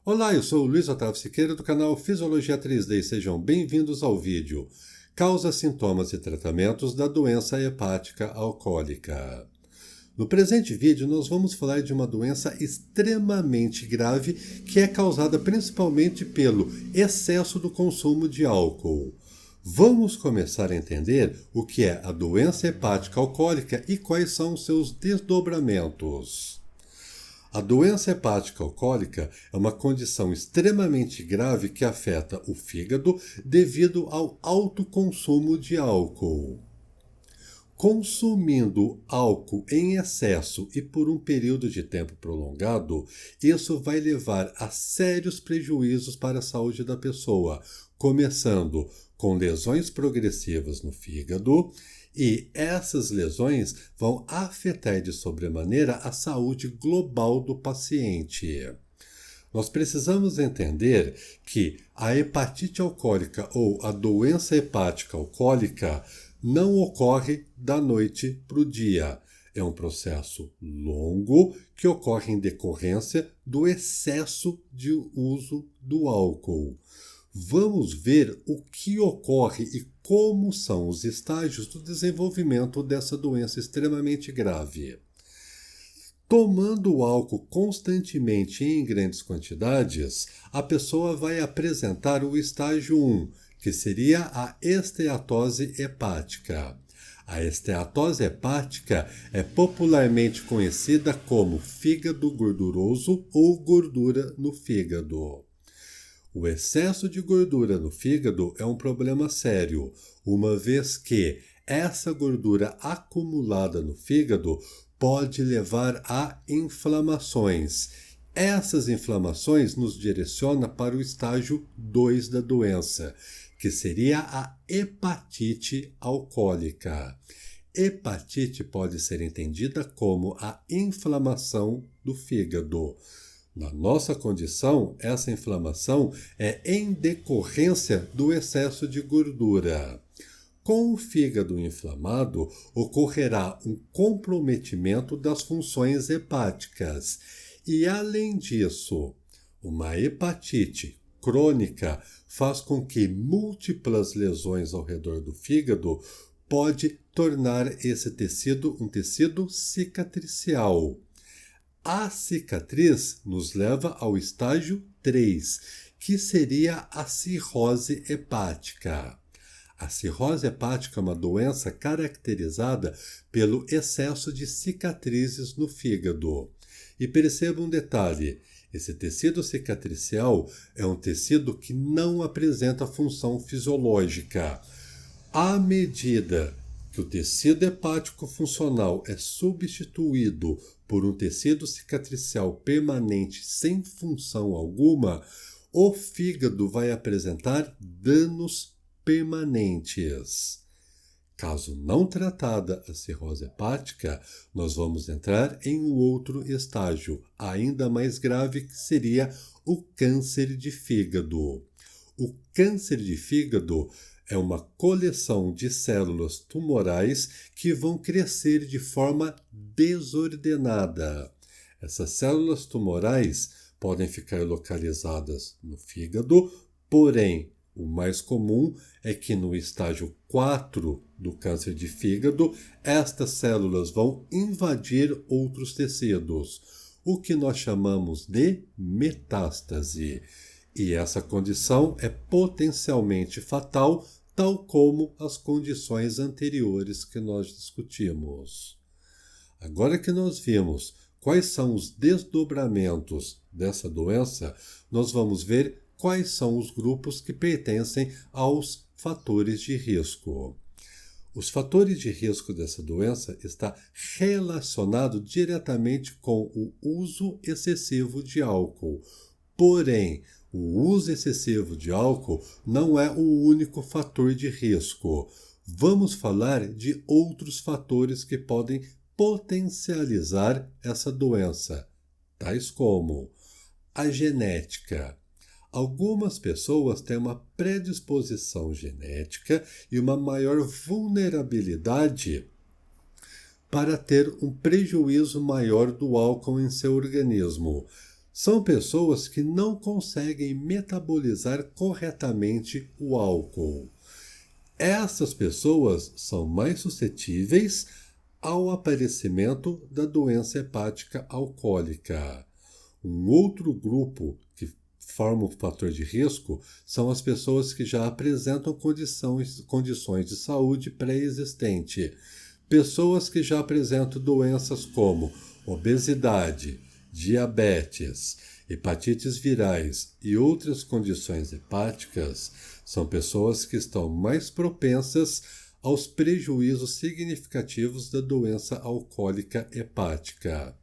Olá, eu sou o Luiz Otávio Siqueira do canal Fisiologia 3D. Sejam bem-vindos ao vídeo Causas, Sintomas e Tratamentos da Doença Hepática Alcoólica. No presente vídeo, nós vamos falar de uma doença extremamente grave que é causada principalmente pelo excesso do consumo de álcool. Vamos começar a entender o que é a doença hepática alcoólica e quais são os seus desdobramentos. A doença hepática alcoólica é uma condição extremamente grave que afeta o fígado devido ao alto consumo de álcool. Consumindo álcool em excesso e por um período de tempo prolongado, isso vai levar a sérios prejuízos para a saúde da pessoa, começando com lesões progressivas no fígado, e essas lesões vão afetar de sobremaneira a saúde global do paciente. Nós precisamos entender que a hepatite alcoólica ou a doença hepática alcoólica não ocorre da noite para o dia. É um processo longo que ocorre em decorrência do excesso de uso do álcool. Vamos ver o que ocorre e como são os estágios do desenvolvimento dessa doença extremamente grave. Tomando o álcool constantemente em grandes quantidades, a pessoa vai apresentar o estágio 1, que seria a esteatose hepática. A esteatose hepática é popularmente conhecida como fígado gorduroso ou gordura no fígado. O excesso de gordura no fígado é um problema sério, uma vez que essa gordura acumulada no fígado pode levar a inflamações. Essas inflamações nos direcionam para o estágio 2 da doença, que seria a hepatite alcoólica. Hepatite pode ser entendida como a inflamação do fígado. Na nossa condição, essa inflamação é em decorrência do excesso de gordura. Com o fígado inflamado, ocorrerá um comprometimento das funções hepáticas. E, além disso, uma hepatite crônica faz com que múltiplas lesões ao redor do fígado pode tornar esse tecido um tecido cicatricial. A cicatriz nos leva ao estágio 3, que seria a cirrose hepática. A cirrose hepática é uma doença caracterizada pelo excesso de cicatrizes no fígado. E perceba um detalhe, esse tecido cicatricial é um tecido que não apresenta função fisiológica. À medida que o tecido hepático funcional é substituído por um tecido cicatricial permanente sem função alguma, o fígado vai apresentar danos permanentes. Caso não tratada a cirrose hepática, nós vamos entrar em um outro estágio, ainda mais grave, que seria o câncer de fígado. O câncer de fígado é uma coleção de células tumorais que vão crescer de forma desordenada. Essas células tumorais podem ficar localizadas no fígado, porém, o mais comum é que no estágio 4 do câncer de fígado, estas células vão invadir outros tecidos, o que nós chamamos de metástase. E essa condição é potencialmente fatal, tal como as condições anteriores que nós discutimos. Agora que nós vimos quais são os desdobramentos dessa doença, nós vamos ver quais são os grupos que pertencem aos fatores de risco. Os fatores de risco dessa doença está relacionado diretamente com o uso excessivo de álcool. Porém, o uso excessivo de álcool não é o único fator de risco. Vamos falar de outros fatores que podem potencializar essa doença, tais como a genética. Algumas pessoas têm uma predisposição genética e uma maior vulnerabilidade para ter um prejuízo maior do álcool em seu organismo. são pessoas que não conseguem metabolizar corretamente o álcool. Essas pessoas são mais suscetíveis ao aparecimento da doença hepática alcoólica. Um outro grupo que forma um fator de risco são as pessoas que já apresentam condições de saúde pré-existente. Pessoas que já apresentam doenças como obesidade, diabetes, hepatites virais e outras condições hepáticas são pessoas que estão mais propensas aos prejuízos significativos da doença alcoólica hepática.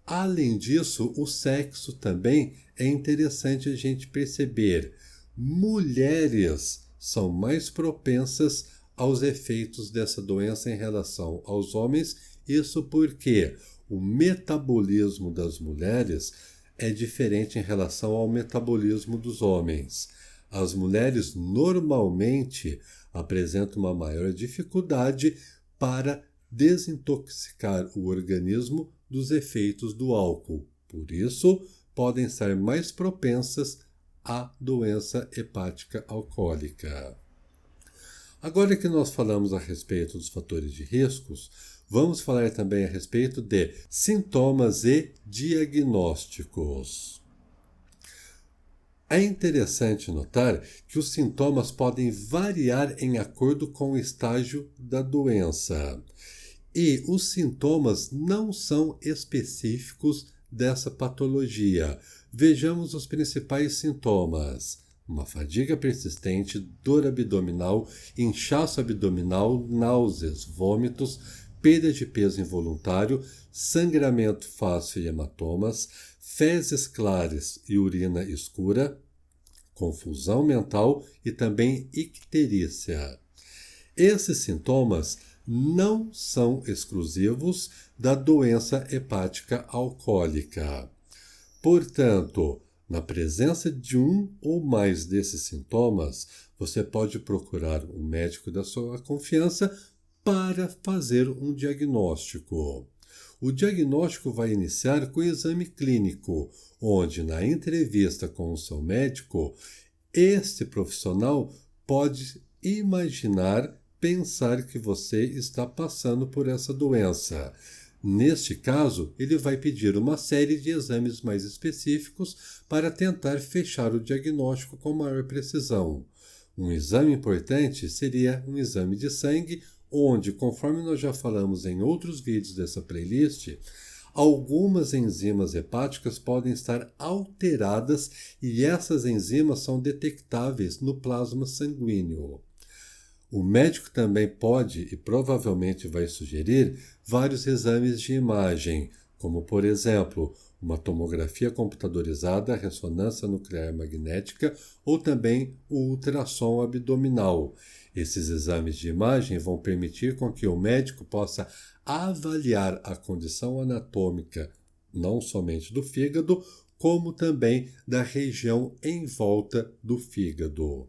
Além disso, o sexo também é interessante a gente perceber. Mulheres são mais propensas aos efeitos dessa doença em relação aos homens, isso porque o metabolismo das mulheres é diferente em relação ao metabolismo dos homens. As mulheres normalmente apresentam uma maior dificuldade para desintoxicar o organismo dos efeitos do álcool. Por isso, podem estar mais propensas à doença hepática alcoólica. Agora que nós falamos a respeito dos fatores de riscos, vamos falar também a respeito de sintomas e diagnósticos. É interessante notar que os sintomas podem variar em acordo com o estágio da doença. E os sintomas não são específicos dessa patologia. Vejamos os principais sintomas: uma fadiga persistente, dor abdominal, inchaço abdominal, náuseas, vômitos, perda de peso involuntário, sangramento fácil e hematomas, fezes claras e urina escura, confusão mental e também icterícia. Esses sintomas não são exclusivos da doença hepática alcoólica. Portanto, na presença de um ou mais desses sintomas, você pode procurar um médico da sua confiança para fazer um diagnóstico. O diagnóstico vai iniciar com o exame clínico, onde na entrevista com o seu médico, este profissional pode pensar que você está passando por essa doença. Neste caso, ele vai pedir uma série de exames mais específicos para tentar fechar o diagnóstico com maior precisão. Um exame importante seria um exame de sangue, onde, conforme nós já falamos em outros vídeos dessa playlist, algumas enzimas hepáticas podem estar alteradas e essas enzimas são detectáveis no plasma sanguíneo. O médico também pode e provavelmente vai sugerir vários exames de imagem, como, por exemplo, uma tomografia computadorizada, ressonância nuclear magnética ou também o ultrassom abdominal. Esses exames de imagem vão permitir com que o médico possa avaliar a condição anatômica, não somente do fígado, como também da região em volta do fígado.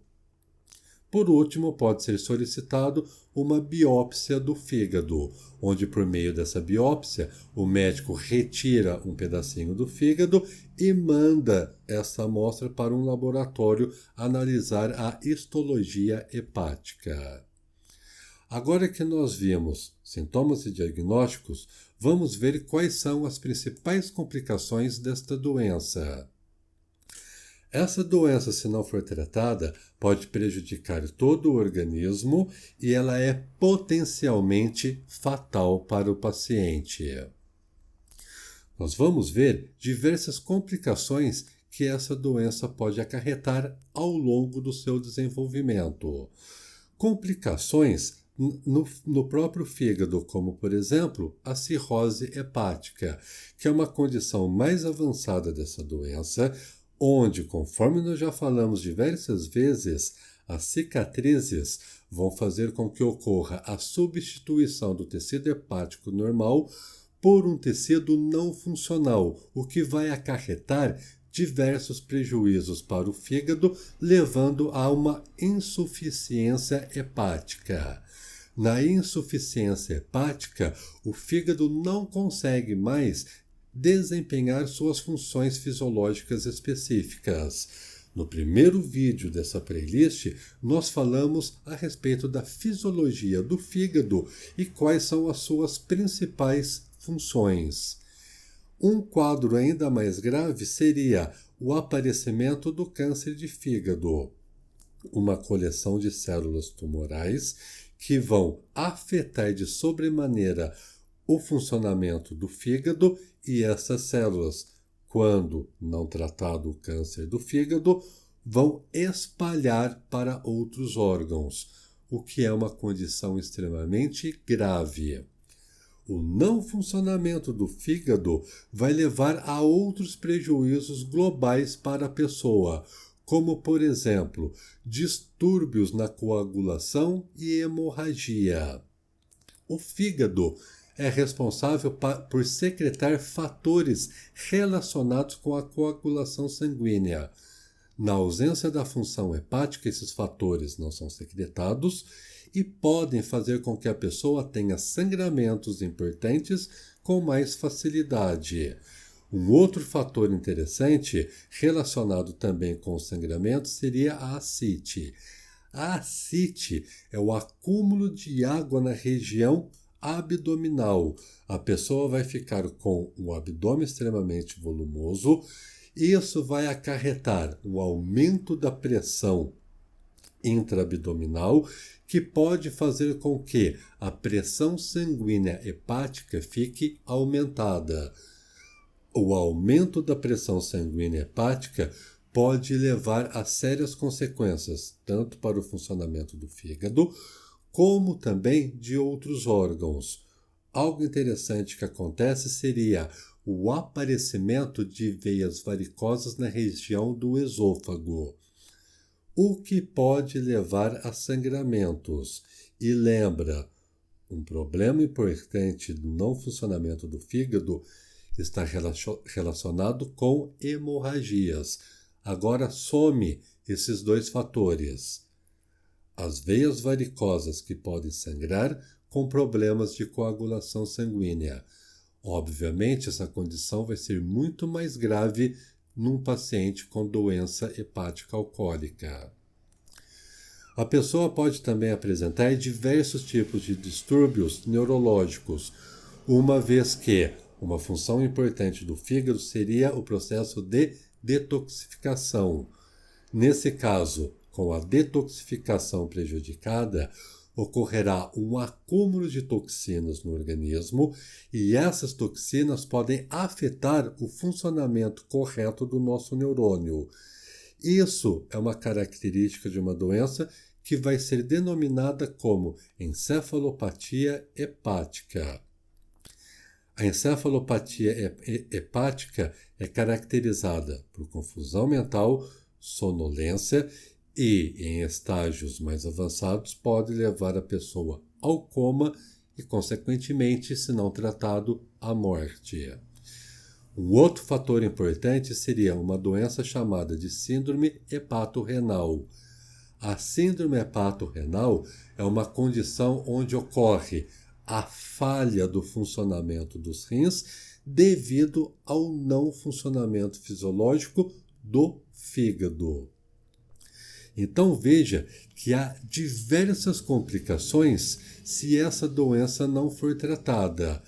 Por último, pode ser solicitado uma biópsia do fígado, onde por meio dessa biópsia o médico retira um pedacinho do fígado e manda essa amostra para um laboratório analisar a histologia hepática. Agora que nós vimos sintomas e diagnósticos, vamos ver quais são as principais complicações desta doença. Essa doença, se não for tratada, pode prejudicar todo o organismo e ela é potencialmente fatal para o paciente. Nós vamos ver diversas complicações que essa doença pode acarretar ao longo do seu desenvolvimento. Complicações no próprio fígado, como, por exemplo, a cirrose hepática, que é uma condição mais avançada dessa doença, onde, conforme nós já falamos diversas vezes, as cicatrizes vão fazer com que ocorra a substituição do tecido hepático normal por um tecido não funcional, o que vai acarretar diversos prejuízos para o fígado, levando a uma insuficiência hepática. Na insuficiência hepática, o fígado não consegue mais desempenhar suas funções fisiológicas específicas. No primeiro vídeo dessa playlist, nós falamos a respeito da fisiologia do fígado e quais são as suas principais funções. Um quadro ainda mais grave seria o aparecimento do câncer de fígado, uma coleção de células tumorais que vão afetar de sobremaneira o funcionamento do fígado e essas células, quando não tratado o câncer do fígado, vão espalhar para outros órgãos, o que é uma condição extremamente grave. O não funcionamento do fígado vai levar a outros prejuízos globais para a pessoa, como, por exemplo, distúrbios na coagulação e hemorragia. O fígado é responsável por secretar fatores relacionados com a coagulação sanguínea. Na ausência da função hepática, esses fatores não são secretados e podem fazer com que a pessoa tenha sangramentos importantes com mais facilidade. Um outro fator interessante, relacionado também com o sangramento, seria a ascite. A ascite é o acúmulo de água na região abdominal. A pessoa vai ficar com um abdômen extremamente volumoso. Isso vai acarretar um aumento da pressão intraabdominal, que pode fazer com que a pressão sanguínea hepática fique aumentada. O aumento da pressão sanguínea hepática pode levar a sérias consequências, tanto para o funcionamento do fígado, como também de outros órgãos. Algo interessante que acontece seria o aparecimento de veias varicosas na região do esôfago, o que pode levar a sangramentos. E lembra, um problema importante do não funcionamento do fígado está relacionado com hemorragias. Agora some esses dois fatores. As veias varicosas que podem sangrar com problemas de coagulação sanguínea. Obviamente, essa condição vai ser muito mais grave num paciente com doença hepática alcoólica. A pessoa pode também apresentar diversos tipos de distúrbios neurológicos, uma vez que uma função importante do fígado seria o processo de detoxificação. Nesse caso, com a detoxificação prejudicada, ocorrerá um acúmulo de toxinas no organismo e essas toxinas podem afetar o funcionamento correto do nosso neurônio. Isso é uma característica de uma doença que vai ser denominada como encefalopatia hepática. A encefalopatia hepática é caracterizada por confusão mental, sonolência e, em estágios mais avançados, pode levar a pessoa ao coma e, consequentemente, se não tratado, à morte. Um outro fator importante seria uma doença chamada de síndrome hepatorrenal. A síndrome hepatorrenal é uma condição onde ocorre a falha do funcionamento dos rins devido ao não funcionamento fisiológico do fígado. Então veja que há diversas complicações se essa doença não for tratada.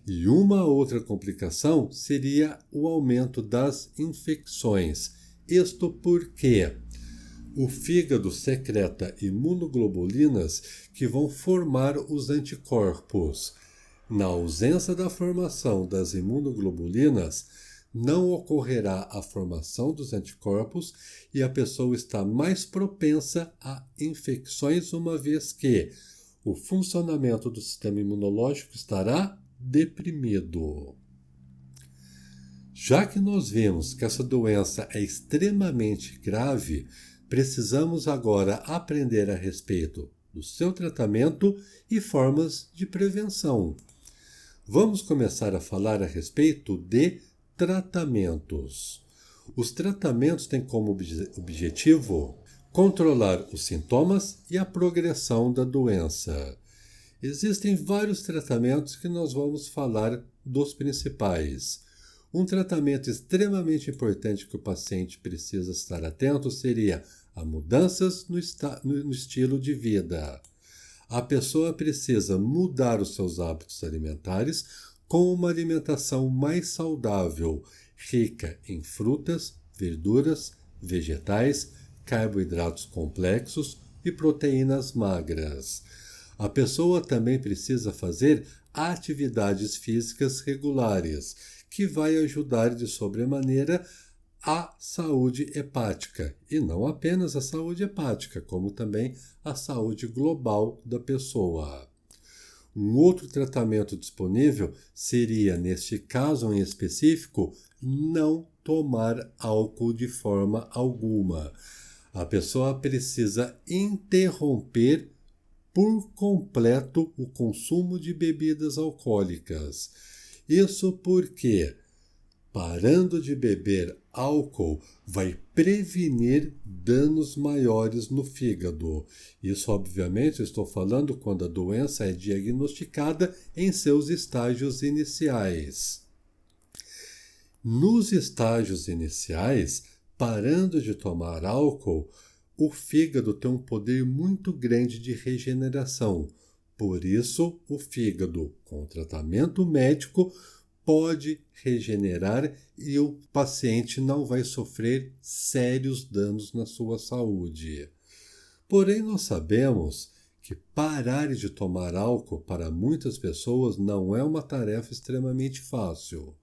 E uma outra complicação seria o aumento das infecções. Isto porque o fígado secreta imunoglobulinas que vão formar os anticorpos. Na ausência da formação das imunoglobulinas, não ocorrerá a formação dos anticorpos e a pessoa está mais propensa a infecções, uma vez que o funcionamento do sistema imunológico estará deprimido. Já que nós vimos que essa doença é extremamente grave, precisamos agora aprender a respeito do seu tratamento e formas de prevenção. Vamos começar a falar a respeito de tratamentos. Os tratamentos têm como objetivo controlar os sintomas e a progressão da doença. Existem vários tratamentos que nós vamos falar dos principais. Um tratamento extremamente importante que o paciente precisa estar atento seria a mudanças no estilo de vida. A pessoa precisa mudar os seus hábitos alimentares com uma alimentação mais saudável, rica em frutas, verduras, vegetais, carboidratos complexos e proteínas magras. A pessoa também precisa fazer atividades físicas regulares, que vai ajudar de sobremaneira a saúde hepática, e não apenas a saúde hepática, como também a saúde global da pessoa. Um outro tratamento disponível seria, neste caso em específico, não tomar álcool de forma alguma. A pessoa precisa interromper por completo o consumo de bebidas alcoólicas. Isso porque, parando de beber álcool, vai prevenir danos maiores no fígado. Isso, obviamente, eu estou falando quando a doença é diagnosticada em seus estágios iniciais. Nos estágios iniciais, parando de tomar álcool, o fígado tem um poder muito grande de regeneração. Por isso, o fígado, com tratamento médico, pode regenerar e o paciente não vai sofrer sérios danos na sua saúde. Porém, nós sabemos que parar de tomar álcool para muitas pessoas não é uma tarefa extremamente fácil.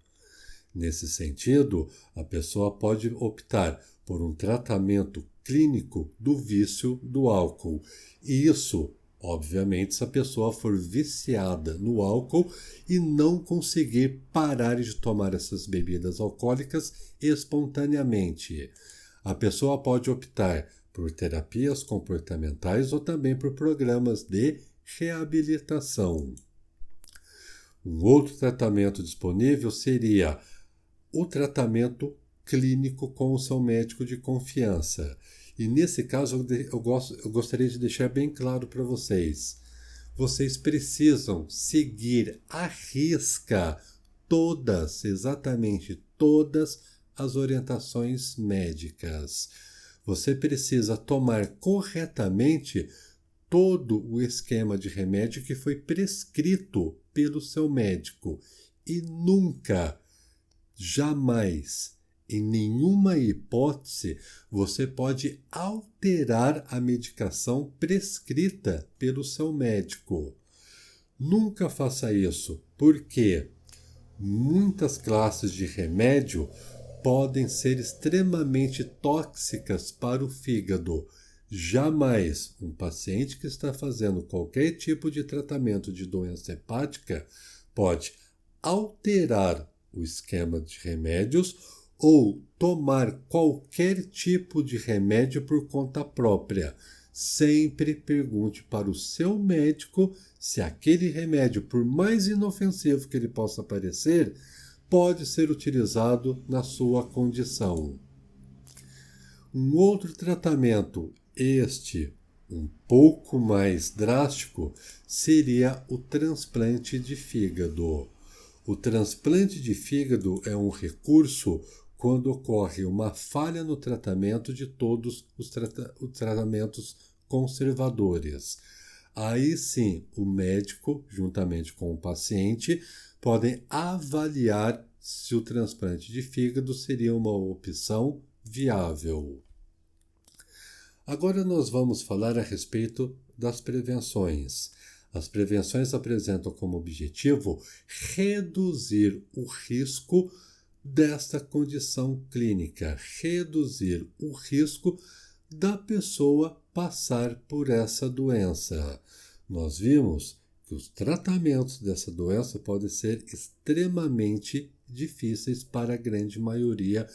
Nesse sentido, a pessoa pode optar por um tratamento clínico do vício do álcool. E isso, obviamente, se a pessoa for viciada no álcool e não conseguir parar de tomar essas bebidas alcoólicas espontaneamente. A pessoa pode optar por terapias comportamentais ou também por programas de reabilitação. Um outro tratamento disponível seria o tratamento clínico com o seu médico de confiança. E nesse caso eu gostaria de deixar bem claro para vocês. Vocês precisam seguir à risca exatamente todas as orientações médicas. Você precisa tomar corretamente todo o esquema de remédio que foi prescrito pelo seu médico. E nunca, jamais, em nenhuma hipótese, você pode alterar a medicação prescrita pelo seu médico. Nunca faça isso, porque muitas classes de remédio podem ser extremamente tóxicas para o fígado. Jamais um paciente que está fazendo qualquer tipo de tratamento de doença hepática pode alterar o esquema de remédios ou tomar qualquer tipo de remédio por conta própria. Sempre pergunte para o seu médico se aquele remédio, por mais inofensivo que ele possa parecer, pode ser utilizado na sua condição. Um outro tratamento, um pouco mais drástico, seria o transplante de fígado. O transplante de fígado é um recurso quando ocorre uma falha no tratamento de todos os tratamentos conservadores. Aí sim, o médico, juntamente com o paciente, podem avaliar se o transplante de fígado seria uma opção viável. Agora nós vamos falar a respeito das prevenções. As prevenções apresentam como objetivo reduzir o risco desta condição clínica, reduzir o risco da pessoa passar por essa doença. Nós vimos que os tratamentos dessa doença podem ser extremamente difíceis para a grande maioria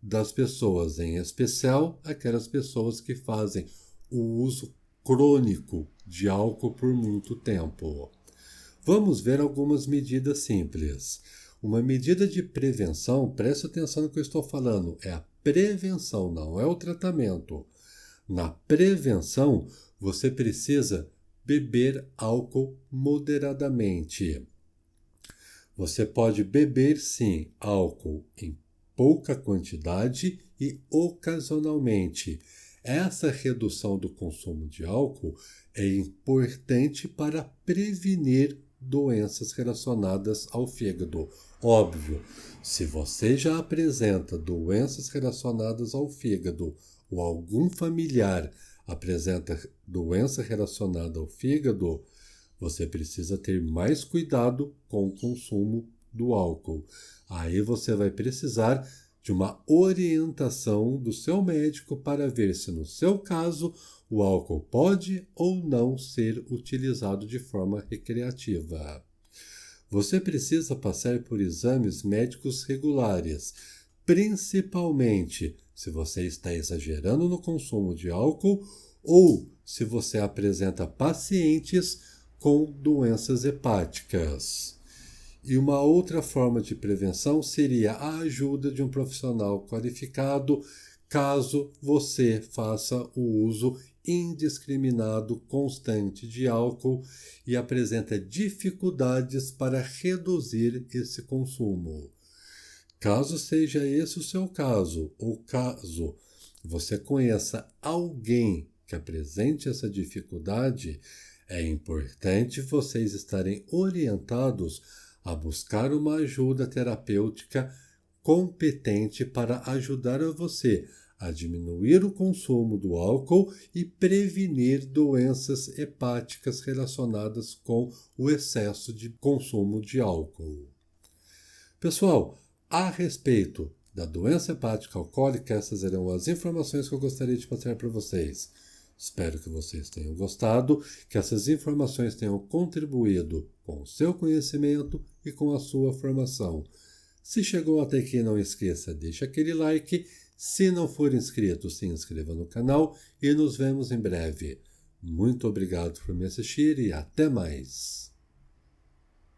das pessoas, em especial aquelas pessoas que fazem o uso crônico de álcool por muito tempo. Vamos ver algumas medidas simples. Uma medida de prevenção, preste atenção no que eu estou falando, é a prevenção, não é o tratamento. Na prevenção, você precisa beber álcool moderadamente. Você pode beber sim álcool em pouca quantidade e ocasionalmente. Essa redução do consumo de álcool é importante para prevenir doenças relacionadas ao fígado. Óbvio, se você já apresenta doenças relacionadas ao fígado ou algum familiar apresenta doença relacionada ao fígado, você precisa ter mais cuidado com o consumo do álcool. Aí você vai precisar de uma orientação do seu médico para ver se, no seu caso, o álcool pode ou não ser utilizado de forma recreativa. Você precisa passar por exames médicos regulares, principalmente se você está exagerando no consumo de álcool ou se você apresenta pacientes com doenças hepáticas. E uma outra forma de prevenção seria a ajuda de um profissional qualificado, caso você faça o uso indiscriminado, constante de álcool e apresenta dificuldades para reduzir esse consumo. Caso seja esse o seu caso, ou caso você conheça alguém que apresente essa dificuldade, é importante vocês estarem orientados a buscar uma ajuda terapêutica competente para ajudar a você a diminuir o consumo do álcool e prevenir doenças hepáticas relacionadas com o excesso de consumo de álcool. Pessoal, a respeito da doença hepática alcoólica, essas eram as informações que eu gostaria de passar para vocês. Espero que vocês tenham gostado, que essas informações tenham contribuído com o seu conhecimento e com a sua formação. Se chegou até aqui, não esqueça, deixe aquele like. Se não for inscrito, se inscreva no canal e nos vemos em breve. Muito obrigado por me assistir e até mais!